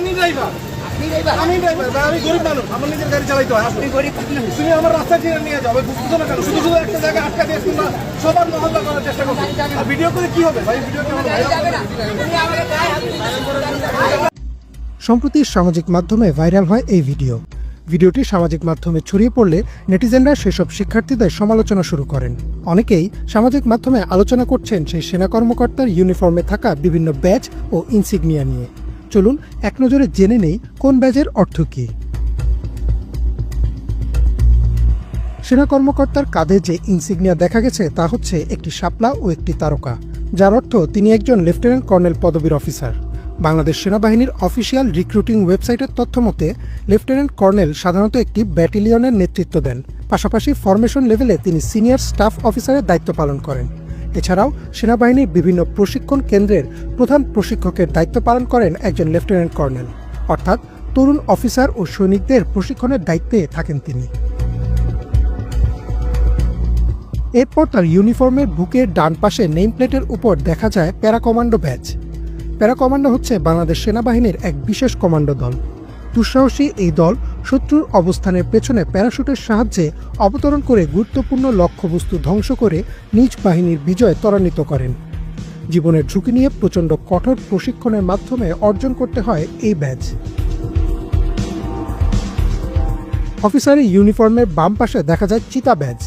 আপনি ড্রাইভার, আমি ড্রাইভার, আমি গরিব মানুষ, আমার নিজের গাড়ি চালাইতে হয়। আপনি গরিব, তুমি আমার রাস্তা চিনে নিয়ে যাও, বুঝতেছো না কেন? শুধু শুধু একটা জায়গায় আটকা দিয়ে তোমরা সবার মহল্লা করার চেষ্টা করছো। আর ভিডিও করে কি হবে ভাই? ভিডিও কেমন? সম্প্রতি সামাজিক মাধ্যমে ভাইরাল হয় এই ভিডিওটি সামাজিক মাধ্যমে ছড়িয়ে পড়লে নেটিজেনরা সেসব শিক্ষার্থীদের সমালোচনা শুরু করেন। অনেকেই সামাজিক মাধ্যমে আলোচনা করছেন সেই সেনা কর্মকর্তার ইউনিফর্মে থাকা বিভিন্ন ব্যাজ ও ইনসিগনিয়া নিয়ে। চলুন এক নজরে জেনে নেই কোন ব্যাজের অর্থ কী। সেনা কর্মকর্তার কাঁধে যে ইনসিগনিয়া দেখা গেছে তা হচ্ছে একটি শাপলা ও একটি তারকা, যার অর্থ তিনি একজন লেফটেন্যান্ট কর্নেল পদবীর অফিসার। বাংলাদেশ সেনাবাহিনীর অফিসিয়াল রিক্রুটিং ওয়েবসাইটের তথ্য মতে লেফটেন্যান্ট কর্নেল সাধারণত একটি ব্যাটালিয়নের নেতৃত্ব দেন, পাশাপাশি ফরমেশন লেভেলে তিনি সিনিয়র স্টাফ অফিসারের দায়িত্ব পালন করেন। এছাড়াও সেনাবাহিনীর বিভিন্ন প্রশিক্ষণ কেন্দ্রের প্রধান প্রশিক্ষকের দায়িত্ব পালন করেন একজন লেফটেন্যান্ট কর্নেল, অর্থাৎ তরুণ অফিসার ও সৈনিকদের প্রশিক্ষণের দায়িত্বে থাকেন তিনি। এরপর তার ইউনিফর্মের বুকের ডান পাশে নেম প্লেটের উপর দেখা যায় para commando badge. Para commando হচ্ছে বাংলাদেশ সেনাবাহিনীর এক বিশেষ কমান্ডো দল। দুঃসাহসী এই দল শত্রুর অবস্থানের পেছনে প্যারাশুটের সাহায্যে অবতরণ করে গুরুত্বপূর্ণ লক্ষ্যবস্তু ধ্বংস করে নিজ বাহিনীর বিজয় ত্বরান্বিত করেন। জীবনের ঝুঁকি নিয়ে প্রচণ্ড কঠোর প্রশিক্ষণের মাধ্যমে অর্জন করতে হয় এই ব্যাজ। অফিসারের ইউনিফর্মের বাম পাশে দেখা যায় চিতা ব্যাজ।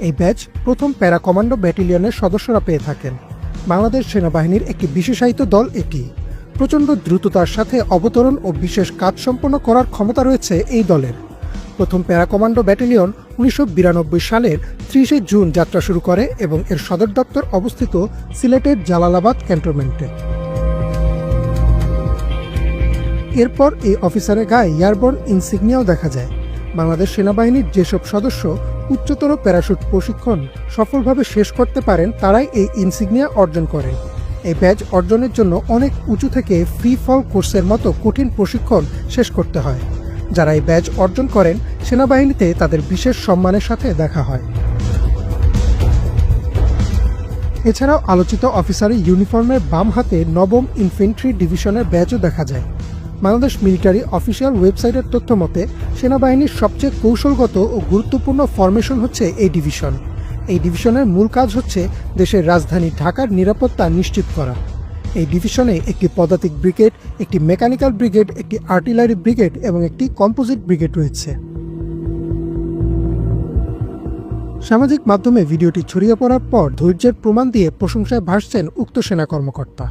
এই ব্যাজ প্রথম প্যারা কমান্ডো ব্যাটালিয়নের সদস্যরা পেয়ে থাকেন। বাংলাদেশ সেনাবাহিনীর একটি বিশেষায়িত দল এটি। প্রচণ্ড দ্রুততার সাথে অবতরণ ও বিশেষ কাজ সম্পন্ন করার ক্ষমতা রয়েছে এই দলের। প্রথম প্যারা কমান্ডো ব্যাটালিয়ন 1992 সালের 30 জুন যাত্রা শুরু করে এবং এর সদর দপ্তর অবস্থিত সিলেটের জালালাবাদ ক্যান্টনমেন্টে। এরপর এই অফিসারের গায়ে এয়ারবর্ন ইনসিগনিয়াও দেখা যায়। বাংলাদেশ সেনাবাহিনীর যেসব সদস্য উচ্চতর প্যারাশুট প্রশিক্ষণ সফলভাবে শেষ করতে পারেন তারাই এই ইনসিগনিয়া অর্জন করেন। এই ব্যাজ অর্জনের জন্য অনেক উঁচু থেকে ফ্রি ফল কোর্সের মতো কঠিন প্রশিক্ষণ শেষ করতে হয়। যারা এই ব্যাজ অর্জন করেন সেনাবাহিনীতে তাদের বিশেষ সম্মানের সাথে দেখা হয়। এছাড়াও আলোচিত অফিসারের ইউনিফর্মের বাম হাতে নবম ইনফেন্ট্রি ডিভিশনের ব্যাজও দেখা যায়। বাংলাদেশ মিলিটারি অফিসিয়াল ওয়েবসাইটের তথ্য মতে সেনাবাহিনীর সবচেয়ে কৌশলগত ও গুরুত্বপূর্ণ ফরমেশন হচ্ছে এই ডিভিশন। এই ডিভিশনের মূল কাজ হচ্ছে দেশের রাজধানী ঢাকার নিরাপত্তা নিশ্চিত করা। এই ডিভিশনে একটি পদাতিক ব্রিগেড, একটি মেকানিক্যাল ব্রিগেড, একটি আর্টিলারি ব্রিগেড এবং একটি কম্পোজিট ব্রিগেড রয়েছে। সামাজিক মাধ্যমে ভিডিওটি ছড়িয়ে পড়ার পর ধৈর্যের প্রমাণ দিয়ে প্রশংসায় ভাসছেন উক্ত সেনা কর্মকর্তা।